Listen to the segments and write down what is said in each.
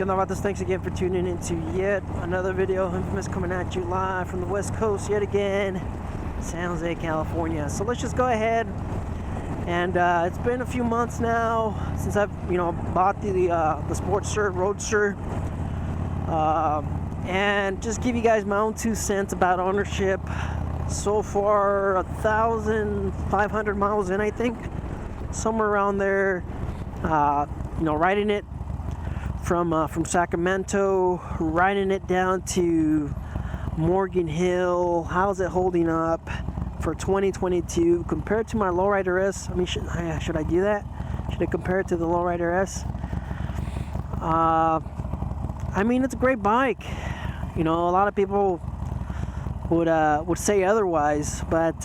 Novatos, thanks again for tuning into yet another video. Infamous coming at you live from the West Coast yet again, San Jose, California. So let's just go ahead and it's been a few months now since I've bought the Sportster Roadster, and just give you guys my own 2 cents about ownership. So far, 1,500 miles in, I think, somewhere around there. Riding it from Sacramento, riding it down to Morgan Hill. How's it holding up for 2022 compared to my Lowrider S? I mean, should I do that? Should I compare it to the Lowrider S? I mean, it's a great bike. A lot of people would say otherwise, but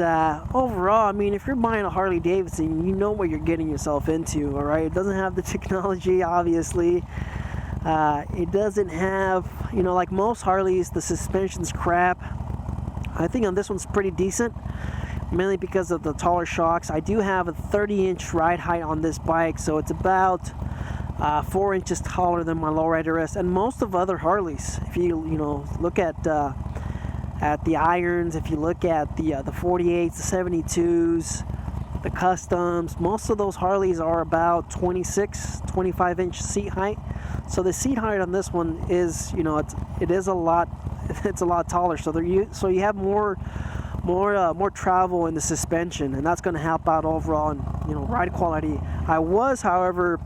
overall, I mean, if you're buying a Harley-Davidson, you know what you're getting yourself into. All right, it doesn't have the technology, obviously. It doesn't have, like most Harleys, the suspension's crap. I think on this one's pretty decent, mainly because of the taller shocks. I do have a 30-inch ride height on this bike, so it's about 4 inches taller than my Lowrider S and most of other Harleys. If you look at the irons, if you look at the 48s, the 72s, the customs, most of those Harleys are about 25 inch seat height. So the seat height on this one is, it is a lot taller. So you have more travel in the suspension, and that's going to help out overall in ride quality. I was, however,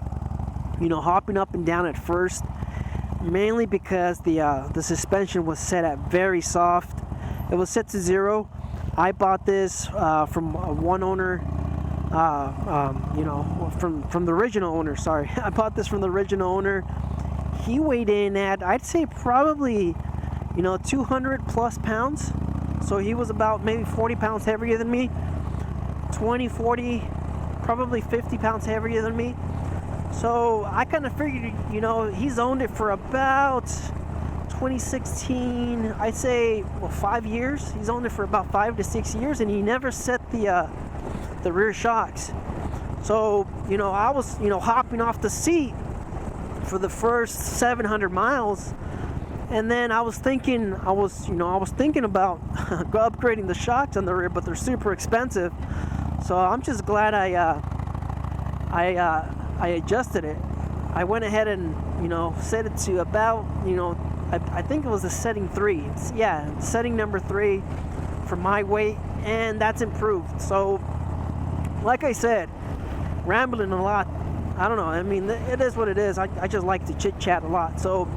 hopping up and down at first, mainly because the suspension was set at very soft. It was set to 0. I bought this from one owner, from the original owner. Sorry, I bought this from the original owner. He weighed in at, I'd say, probably 200 plus pounds. So he was about maybe 40 pounds heavier than me. 20, 40, probably 50 pounds heavier than me. So I kind of figured, he's owned it for about 2016, I'd say, 5 years. He's owned it for about 5 to 6 years, and he never set the rear shocks. So, I was, hopping off the seat for the first 700 miles, and then I was thinking about upgrading the shocks on the rear, but they're super expensive. So I'm just glad I adjusted it. I went ahead and set it to about I think it was a setting 3. Setting number 3 for my weight, and that's improved. So like I said, rambling a lot. I don't know, I mean, it is what it is. I just like to chit chat a lot. So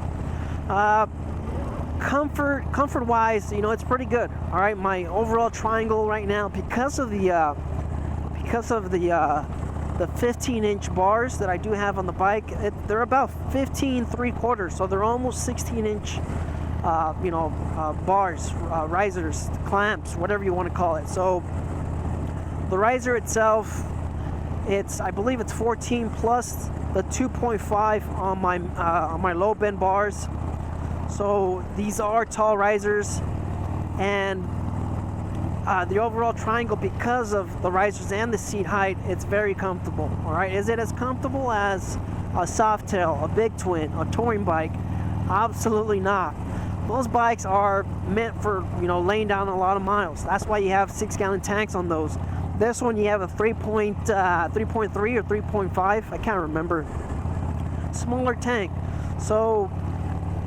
comfort wise, it's pretty good. All right, my overall triangle right now, because of the 15-inch bars that I do have on the bike, they're about 15 3/4, so they're almost 16-inch bars, risers, clamps, whatever you want to call it. So the riser itself, I believe it's 14 plus the 2.5 on my low bend bars. So these are tall risers, and the overall triangle, because of the risers and the seat height, it's very comfortable. All right, is it as comfortable as a Softail, a Big Twin, a touring bike? Absolutely not. Those bikes are meant for laying down a lot of miles. That's why you have 6-gallon tanks on those. This one, you have a 3.3 or 3.5, I can't remember, smaller tank. So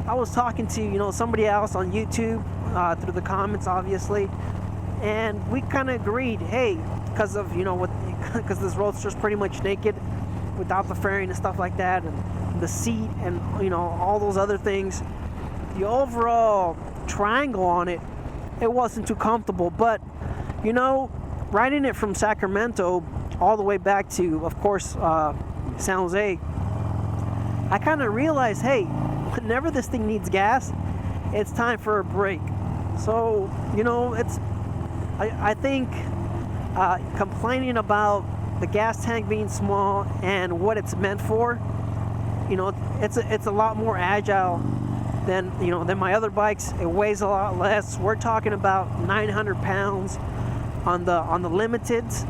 I was talking to somebody else on YouTube through the comments, obviously, and we kind of agreed, hey, because this Roadster's pretty much naked without the fairing and stuff like that, and the seat and all those other things, the overall triangle on it wasn't too comfortable. But riding it from Sacramento all the way back to, of course, San Jose, I kind of realized, hey, whenever this thing needs gas, it's time for a break. So I think complaining about the gas tank being small and what it's meant for, it's a lot more agile than my other bikes. It weighs a lot less. We're talking about 900 pounds on the limiteds,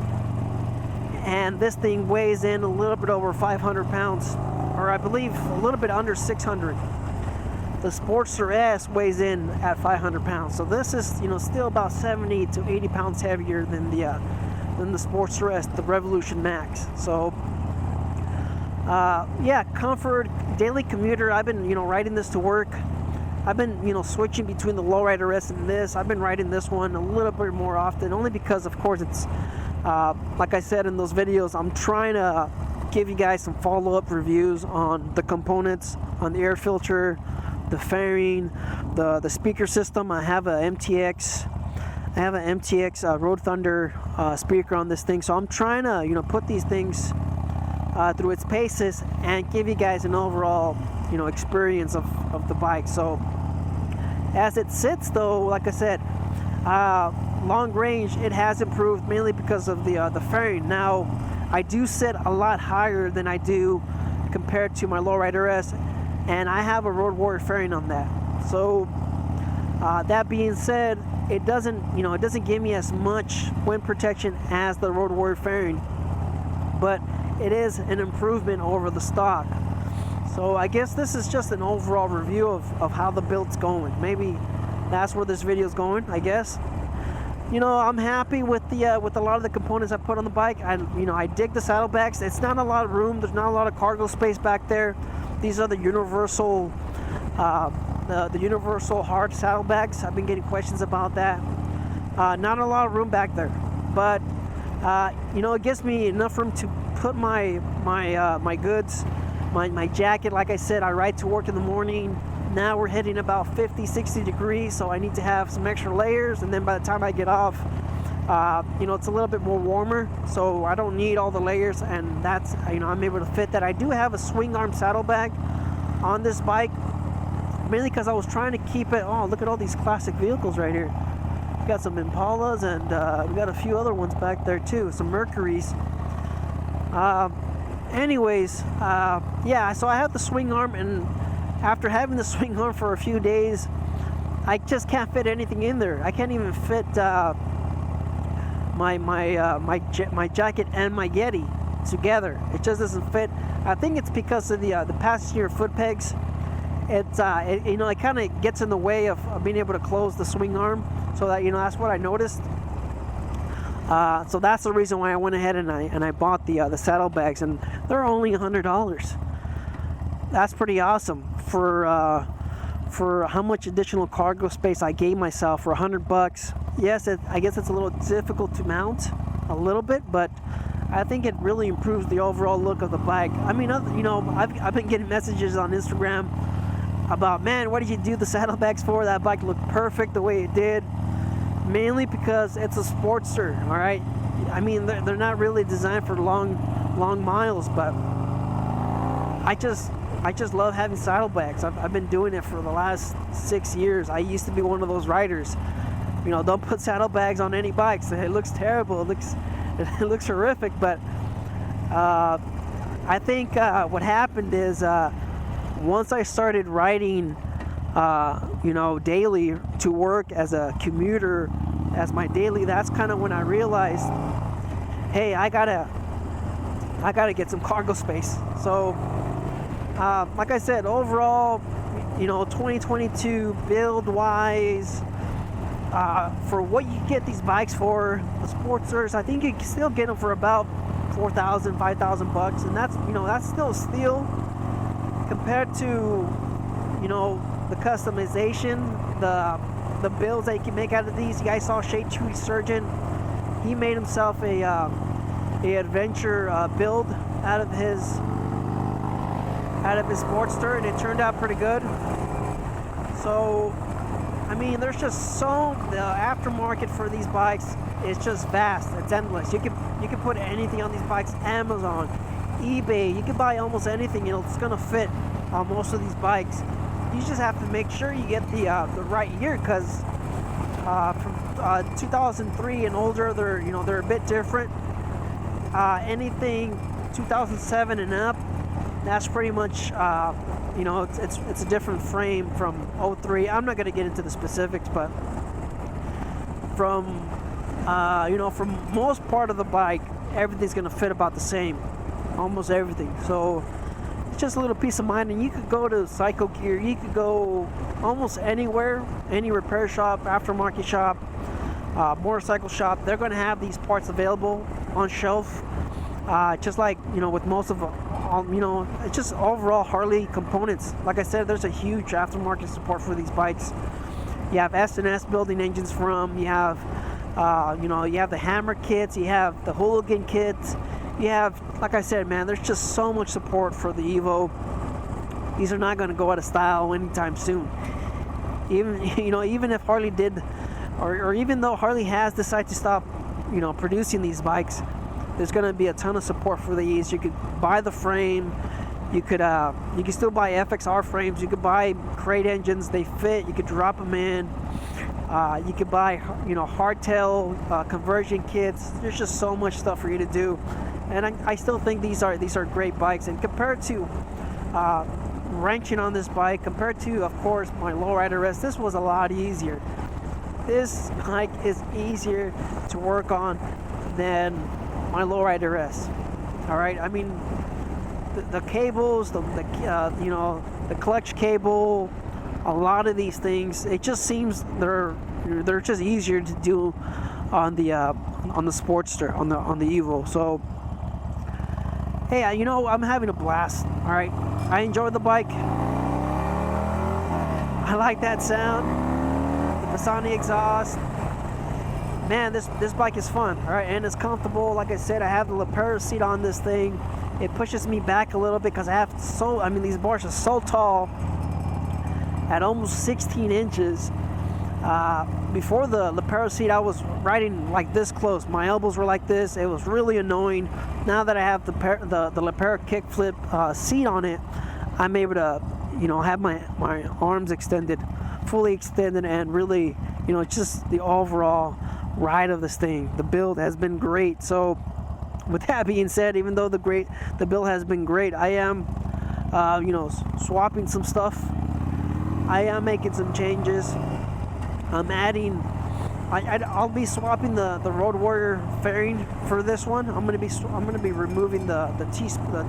and this thing weighs in a little bit over 500 pounds or I believe a little bit under 600. The Sportster S weighs in at 500 pounds. So this is, you know, still about 70 to 80 pounds heavier than the Sportster S, the Revolution Max. So yeah, comfort, daily commuter. I've been, you know, riding this to work. I've been, you know, switching between the Lowrider S and this. I've been riding this one a little bit more often, only because, of course, it's like I said in those videos, I'm trying to give you guys some follow-up reviews on the components, on the air filter, the fairing, the speaker system. I have a MTX Road Thunder speaker on this thing, so I'm trying to, you know, put these things through its paces and give you guys an overall, you know, experience of the bike. So as it sits, though, like I said, long range, it has improved mainly because of the fairing. Now I do sit a lot higher than I do compared to my Lowrider S, and I have a Road Warrior fairing on that. So that being said, it doesn't give me as much wind protection as the Road Warrior fairing, but it is an improvement over the stock. So I guess this is just an overall review of how the build's going. Maybe that's where this video is going, I guess. You know, I'm happy with a lot of the components I put on the bike. I dig the saddlebags. It's not a lot of room. There's not a lot of cargo space back there. These are the universal hard saddlebags. I've been getting questions about that. Not a lot of room back there, but you know, it gives me enough room to put my goods, my jacket. Like I said, I ride to work in the morning. Now we're hitting about 50-60 degrees, so I need to have some extra layers, and then by the time I get off, you know, it's a little bit more warmer, so I don't need all the layers, and that's, you know, I'm able to fit that. I do have a swing arm saddlebag on this bike, mainly because I was trying to keep it. Oh, look at all these classic vehicles right here. We got some Impalas, and we got a few other ones back there too, some Mercuries. Anyways, yeah, so I have the swing arm, and after having the swing arm for a few days, I just can't fit anything in there. I can't even fit my jacket and my Yeti together. It just doesn't fit. I think it's because of the passenger foot pegs. It's you know, it kind of gets in the way of being able to close the swing arm. So that, you know, that's what I noticed. So that's the reason why I went ahead and I bought the saddlebags, and they're only $100. That's pretty awesome for how much additional cargo space I gave myself for $100. Yes, I guess it's a little difficult to mount a little bit, but I think it really improves the overall look of the bike. I mean, you know, I've been getting messages on Instagram about, man, what did you do the saddlebags for? That bike looked perfect the way it did. Mainly because it's a Sportster, all right? I mean, they're not really designed for long miles, but I just love having saddlebags. I've been doing it for the last 6 years. I used to be one of those riders. You know, don't put saddlebags on any bikes. It looks terrible. It looks horrific. But I think what happened is once I started riding, you know, daily to work as a commuter, as my daily, that's kind of when I realized, hey, I gotta get some cargo space. So like I said, overall, you know, 2022 build wise, for what you get these bikes for, the Sportsters, I think you can still get them for about $4,000, $5,000, and that's, you know, that's still a steal compared to, you know, the customization, the builds that you can make out of these. You guys saw Shade Tree Surgeon. He made himself a adventure build out of his Sportster, and it turned out pretty good. So, I mean, there's just the aftermarket for these bikes is just vast. It's endless. You can put anything on these bikes. Amazon, eBay, you can buy almost anything. You know, it's gonna fit on most of these bikes. You just have to make sure you get the right year, because from 2003 and older, they're a bit different. Anything 2007 and up, that's pretty much you know, it's a different frame from 03. I'm not going to get into the specifics, but from you know, from most part of the bike, everything's going to fit about the same, almost everything. So it's just a little peace of mind. And you could go to Psycho Gear, you could go almost anywhere, any repair shop, aftermarket shop, motorcycle shop. They're going to have these parts available on shelf. Just like, you know, with most of you know, it's just overall Harley components. Like I said, there's a huge aftermarket support for these bikes. You have S&S building engines from, you have you know, you have the hammer kits, you have the hooligan kits, you have, like I said, man, there's just so much support for the Evo. These are not going to go out of style anytime soon. Even, you know, even if Harley did, or even though Harley has decided to stop, you know, producing these bikes, there's going to be a ton of support for these. You could buy the frame. You could still buy FXR frames. You could buy crate engines. They fit. You could drop them in. You could buy, you know, hardtail conversion kits. There's just so much stuff for you to do, and I still think these are great bikes. And compared to wrenching on this bike, compared to, of course, my lowrider S, this was a lot easier. This bike is easier to work on than my lowrider S. All right, I mean, the cables, you know, the clutch cable, a lot of these things, it just seems they're just easier to do on the Sportster, on the Evo. So hey, you know, I'm having a blast. All right, I enjoy the bike. I like that sound, the Sony exhaust. Man, this bike is fun. All right, and it's comfortable. Like I said, I have the lapel seat on this thing. It pushes me back a little bit because I mean, these bars are so tall, at almost 16 inches. Before the lapel seat, I was riding like this close. My elbows were like this. It was really annoying. Now that I have the lapel kickflip seat on it, I'm able to, you know, have my arms extended, fully extended, and really, you know, just the overall ride of this thing. The build has been great. So with that being said, even though the build has been great, I am you know, swapping some stuff. I am making some changes. I'm adding, I'll be swapping the Road Warrior fairing for this one. I'm gonna be removing the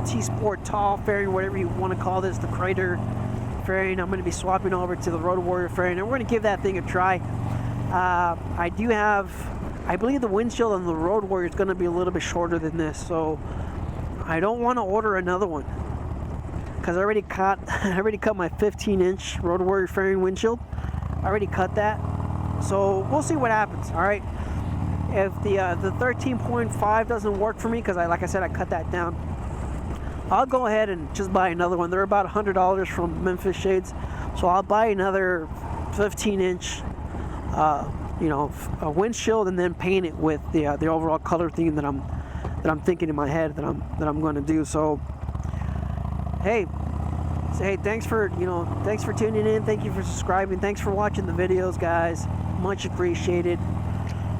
T-Sport tall fairing, whatever you want to call this, the crater fairing. I'm gonna be swapping over to the Road Warrior fairing, and we're gonna give that thing a try. I believe the windshield on the Road Warrior is going to be a little bit shorter than this, so I don't want to order another one because I already cut my 15-inch Road Warrior fairing windshield. I already cut that, so we'll see what happens. All right, if the 13.5 doesn't work for me, because like I said, I cut that down, I'll go ahead and just buy another one. They're about $100 from Memphis Shades, so I'll buy another 15-inch you know, a windshield, and then paint it with the overall color theme that I'm thinking in my head that I'm going to do. So hey, thanks for tuning in. Thank you for subscribing. Thanks for watching the videos, guys. Much appreciated.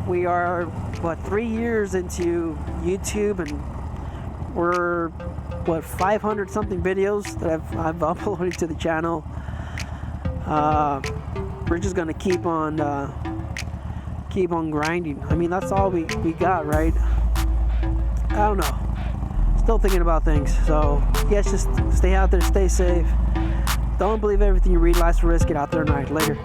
We are 3 years into YouTube, and we're 500 something videos that I've uploaded to the channel. We're just gonna keep on grinding. I mean, that's all we got, right? I don't know. Still thinking about things. So yes, just stay out there, stay safe. Don't believe everything you read. Life's a risk. Get out there and ride. Later.